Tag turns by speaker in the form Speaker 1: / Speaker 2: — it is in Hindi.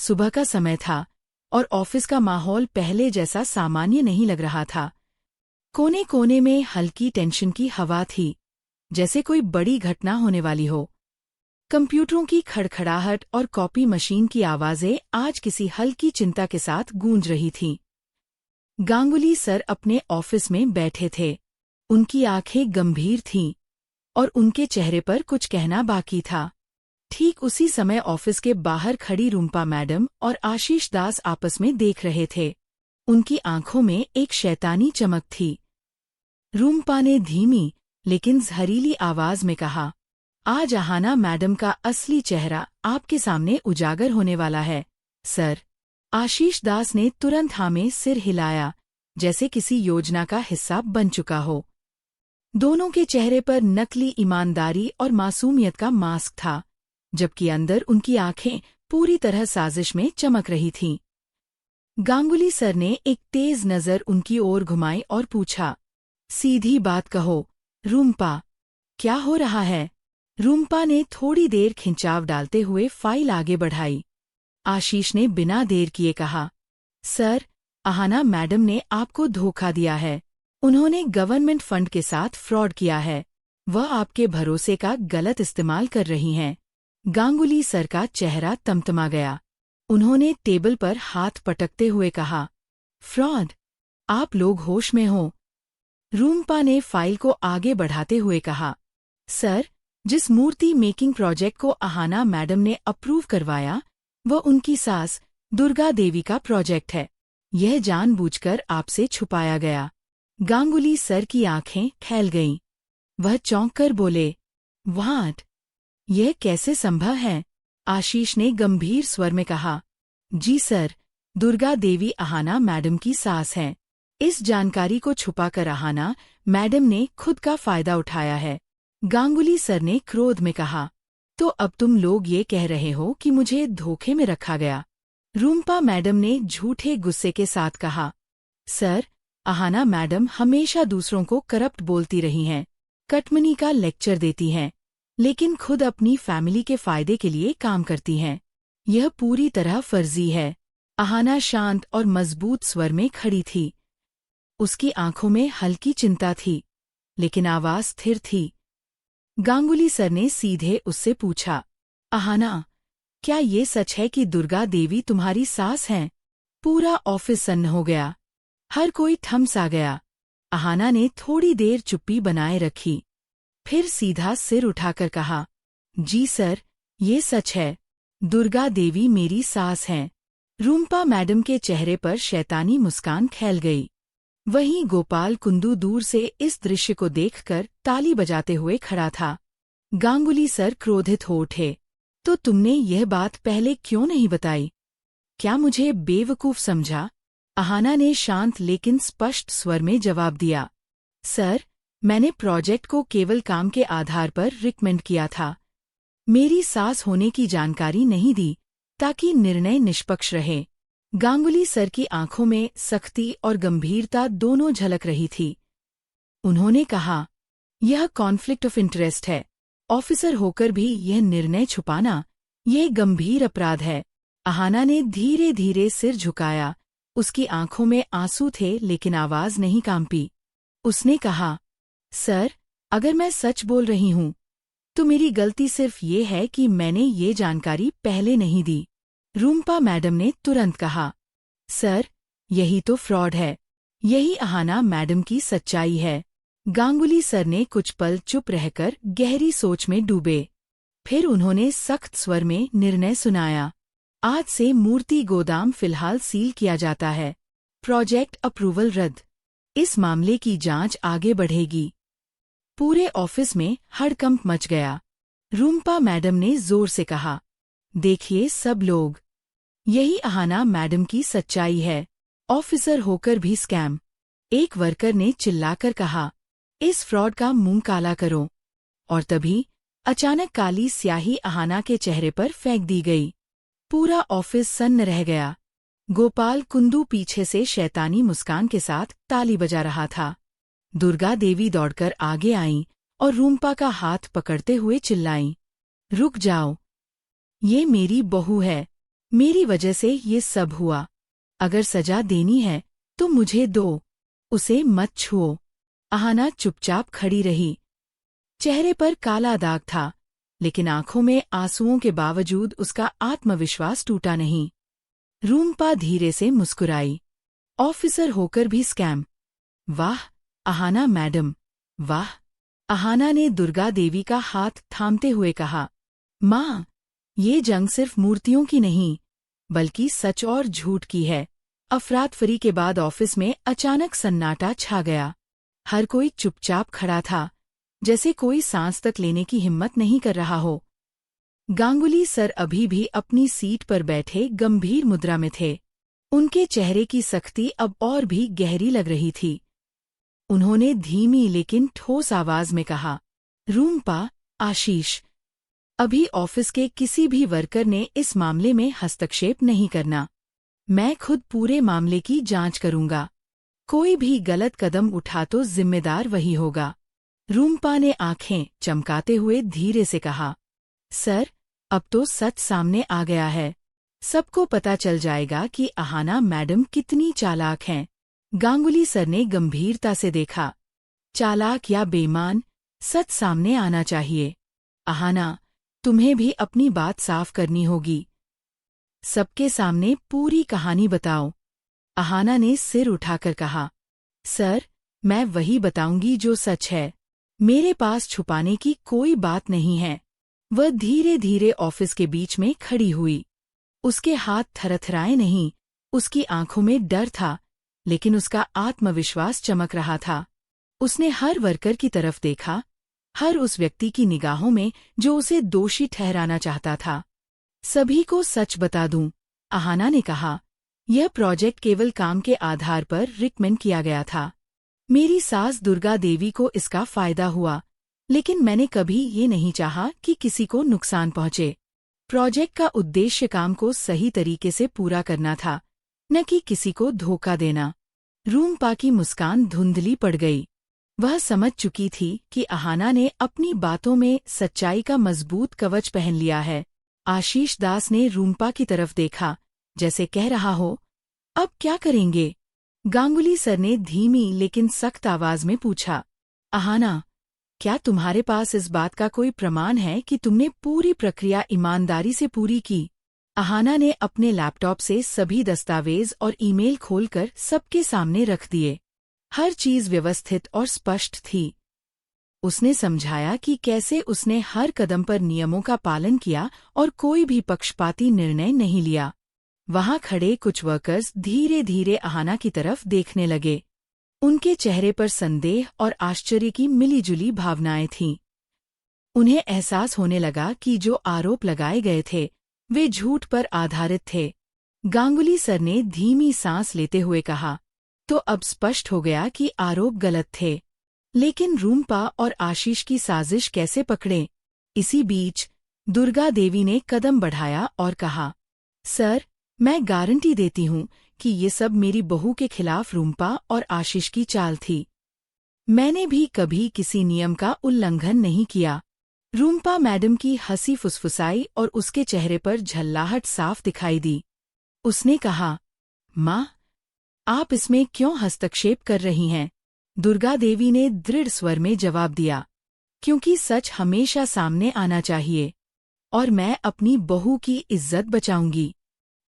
Speaker 1: सुबह का समय था और ऑफिस का माहौल पहले जैसा सामान्य नहीं लग रहा था। कोने कोने में हल्की टेंशन की हवा थी, जैसे कोई बड़ी घटना होने वाली हो। कंप्यूटरों की खड़खड़ाहट और कॉपी मशीन की आवाजें आज किसी हल्की चिंता के साथ गूंज रही थीं। गांगुली सर अपने ऑफिस में बैठे थे। उनकी आंखें गंभीर थीं और उनके चेहरे पर कुछ कहना बाकी था। ठीक उसी समय ऑफिस के बाहर खड़ी रूम्पा मैडम और आशीष दास आपस में देख रहे थे। उनकी आंखों में एक शैतानी चमक थी। रूम्पा ने धीमी लेकिन जहरीली आवाज में कहा, आज अहाना मैडम का असली चेहरा आपके सामने उजागर होने वाला है, सर। आशीष दास ने तुरंत हाँ में सिर हिलाया, जैसे किसी योजना का हिस्सा बन चुका हो। दोनों के चेहरे पर नकली ईमानदारी और मासूमियत का मास्क था, जबकि अंदर उनकी आंखें पूरी तरह साजिश में चमक रही थीं। गांगुली सर ने एक तेज नजर उनकी ओर घुमाई और पूछा, सीधी बात कहो, रूम्पा, क्या हो रहा है? रूम्पा ने थोड़ी देर खिंचाव डालते हुए फाइल आगे बढ़ाई। आशीष ने बिना देर किए कहा, सर, अहाना मैडम ने आपको धोखा दिया है। उन्होंने गवर्नमेंट फंड के साथ फ्रॉड किया है। वह आपके भरोसे का गलत इस्तेमाल कर रही हैं। गांगुली सर का चेहरा तमतमा गया। उन्होंने टेबल पर हाथ पटकते हुए कहा, फ्रॉड? आप लोग होश में हो? रूम्पा ने फाइल को आगे बढ़ाते हुए कहा, सर, जिस मूर्ति मेकिंग प्रोजेक्ट को अहाना मैडम ने अप्रूव करवाया, वह उनकी सास दुर्गा देवी का प्रोजेक्ट है। यह जानबूझकर आपसे छुपाया गया। गांगुली सर की आंखें फैल गईं। वह चौंक कर बोले, व्हाट? यह कैसे संभव है? आशीष ने गंभीर स्वर में कहा, जी सर, दुर्गा देवी अहाना मैडम की सास हैं। इस जानकारी को छुपाकर अहाना मैडम ने खुद का फायदा उठाया है। गांगुली सर ने क्रोध में कहा, तो अब तुम लोग ये कह रहे हो कि मुझे धोखे में रखा गया? रूम्पा मैडम ने झूठे गुस्से के साथ कहा, सर, अहाना मैडम हमेशा दूसरों को करप्ट बोलती रही हैं, कटमनी का लेक्चर देती हैं, लेकिन खुद अपनी फैमिली के फायदे के लिए काम करती हैं। यह पूरी तरह फर्जी है। अहाना शांत और मजबूत स्वर में खड़ी थी। उसकी आंखों में हल्की चिंता थी, लेकिन आवाज स्थिर थी। गांगुली सर ने सीधे उससे पूछा, अहाना, क्या ये सच है कि दुर्गा देवी तुम्हारी सास हैं? पूरा ऑफिस सन्न हो गया। हर कोई थम सा गया। अहाना ने थोड़ी देर चुप्पी बनाए रखी, फिर सीधा सिर उठाकर कहा, जी सर, ये सच है। दुर्गा देवी मेरी सास हैं। रूम्पा मैडम के चेहरे पर शैतानी मुस्कान फैल गई। वहीं गोपाल कुंदू दूर से इस दृश्य को देखकर ताली बजाते हुए खड़ा था। गांगुली सर क्रोधित हो उठे, तो तुमने यह बात पहले क्यों नहीं बताई? क्या मुझे बेवकूफ समझा? अहाना ने शांत लेकिन स्पष्ट स्वर में जवाब दिया, सर, मैंने प्रोजेक्ट को केवल काम के आधार पर रिकमेंड किया था। मेरी सास होने की जानकारी नहीं दी, ताकि निर्णय निष्पक्ष रहे। गांगुली सर की आंखों में सख्ती और गंभीरता दोनों झलक रही थी। उन्होंने कहा, यह कॉन्फ्लिक्ट ऑफ इंटरेस्ट है। ऑफिसर होकर भी यह निर्णय छुपाना, यह गंभीर अपराध है। अहाना ने धीरे धीरे सिर झुकाया। उसकी आंखों में आंसू थे लेकिन आवाज नहीं कांपी। उसने कहा, सर, अगर मैं सच बोल रही हूं, तो मेरी गलती सिर्फ ये है कि मैंने ये जानकारी पहले नहीं दी। रूम्पा मैडम ने तुरंत कहा, सर, यही तो फ्रॉड है। यही अहाना मैडम की सच्चाई है। गांगुली सर ने कुछ पल चुप रहकर गहरी सोच में डूबे। फिर उन्होंने सख्त स्वर में निर्णय सुनाया, आज से मूर्ति गोदाम फिलहाल सील किया जाता है। प्रोजेक्ट अप्रूवल रद्द। इस मामले की जांच आगे बढ़ेगी। पूरे ऑफिस में हड़कंप मच गया। रूम्पा मैडम ने जोर से कहा, देखिए सब लोग, यही अहाना मैडम की सच्चाई है। ऑफिसर होकर भी स्कैम। एक वर्कर ने चिल्लाकर कहा, इस फ्रॉड का मुंह काला करो। और तभी अचानक काली स्याही अहाना के चेहरे पर फेंक दी गई। पूरा ऑफिस सन्न रह गया। गोपाल कुंदू पीछे से शैतानी मुस्कान के साथ ताली बजा रहा था। दुर्गा देवी दौड़कर आगे आईं और रूम्पा का हाथ पकड़ते हुए चिल्लाईं, रुक जाओ, ये मेरी बहू है। मेरी वजह से ये सब हुआ। अगर सजा देनी है तो मुझे दो, उसे मत छुओ। अहाना चुपचाप खड़ी रही। चेहरे पर काला दाग था, लेकिन आंखों में आंसुओं के बावजूद उसका आत्मविश्वास टूटा नहीं। रूम्पा धीरे से मुस्कुराई। ऑफिसर होकर भी स्कैम। वाह अहाना मैडम, वाह। अहाना ने दुर्गा देवी का हाथ थामते हुए कहा, माँ, ये जंग सिर्फ मूर्तियों की नहीं, बल्कि सच और झूठ की है। अफरातफरी के बाद ऑफिस में अचानक सन्नाटा छा गया। हर कोई चुपचाप खड़ा था, जैसे कोई सांस तक लेने की हिम्मत नहीं कर रहा हो। गांगुली सर अभी भी अपनी सीट पर बैठे गंभीर मुद्रा में थे। उनके चेहरे की सख्ती अब और भी गहरी लग रही थी। उन्होंने धीमी लेकिन ठोस आवाज में कहा, रूम्पा, आशीष, अभी ऑफिस के किसी भी वर्कर ने इस मामले में हस्तक्षेप नहीं करना। मैं खुद पूरे मामले की जांच करूंगा। कोई भी गलत कदम उठा तो जिम्मेदार वही होगा। रूम्पा ने आंखें चमकाते हुए धीरे से कहा, सर, अब तो सच सामने आ गया है। सबको पता चल जाएगा कि अहाना मैडम कितनी चालाक हैं। गांगुली सर ने गंभीरता से देखा। चालाक या बेईमान, सच सामने आना चाहिए। अहाना, तुम्हें भी अपनी बात साफ करनी होगी। सबके सामने पूरी कहानी बताओ। अहाना ने सिर उठाकर कहा, सर, मैं वही बताऊंगी जो सच है। मेरे पास छुपाने की कोई बात नहीं है। वह धीरे धीरे ऑफिस के बीच में खड़ी हुई। उसके हाथ थरथराए नहीं, उसकी आंखों में डर था, लेकिन उसका आत्मविश्वास चमक रहा था। उसने हर वर्कर की तरफ देखा, हर उस व्यक्ति की निगाहों में जो उसे दोषी ठहराना चाहता था। सभी को सच बता दूं, अहाना ने कहा, यह प्रोजेक्ट केवल काम के आधार पर रिकमेंड किया गया था। मेरी सास दुर्गा देवी को इसका फायदा हुआ, लेकिन मैंने कभी ये नहीं चाहा कि किसी को नुकसान पहुंचे। प्रोजेक्ट का उद्देश्य काम को सही तरीके से पूरा करना था, न कि किसी को धोखा देना। रूम्पा की मुस्कान धुंधली पड़ गई। वह समझ चुकी थी कि अहाना ने अपनी बातों में सच्चाई का मजबूत कवच पहन लिया है। आशीष दास ने रूम्पा की तरफ देखा, जैसे कह रहा हो, अब क्या करेंगे? गांगुली सर ने धीमी लेकिन सख्त आवाज में पूछा, अहाना, क्या तुम्हारे पास इस बात का कोई प्रमाण है कि तुमने पूरी प्रक्रिया ईमानदारी से पूरी की? अहाना ने अपने लैपटॉप से सभी दस्तावेज और ईमेल खोलकर सबके सामने रख दिए। हर चीज व्यवस्थित और स्पष्ट थी। उसने समझाया कि कैसे उसने हर कदम पर नियमों का पालन किया और कोई भी पक्षपाती निर्णय नहीं लिया। वहां खड़े कुछ वर्कर्स धीरे धीरे अहाना की तरफ देखने लगे। उनके चेहरे पर संदेह और आश्चर्य की मिलीजुली भावनाएं थीं। उन्हें एहसास होने लगा कि जो आरोप लगाए गए थे, वे झूठ पर आधारित थे। गांगुली सर ने धीमी सांस लेते हुए कहा, तो अब स्पष्ट हो गया कि आरोप गलत थे। लेकिन रूम्पा और आशीष की साजिश कैसे पकड़े? इसी बीच दुर्गा देवी ने कदम बढ़ाया और कहा, सर, मैं गारंटी देती हूं कि ये सब मेरी बहू के खिलाफ रूम्पा और आशीष की चाल थी। मैंने भी कभी किसी नियम का उल्लंघन नहीं किया। रूम्पा मैडम की हंसी फुसफुसाई और उसके चेहरे पर झल्लाहट साफ दिखाई दी। उसने कहा, माँ, आप इसमें क्यों हस्तक्षेप कर रही हैं? दुर्गा देवी ने दृढ़ स्वर में जवाब दिया, क्योंकि सच हमेशा सामने आना चाहिए, और मैं अपनी बहू की इज्जत बचाऊंगी।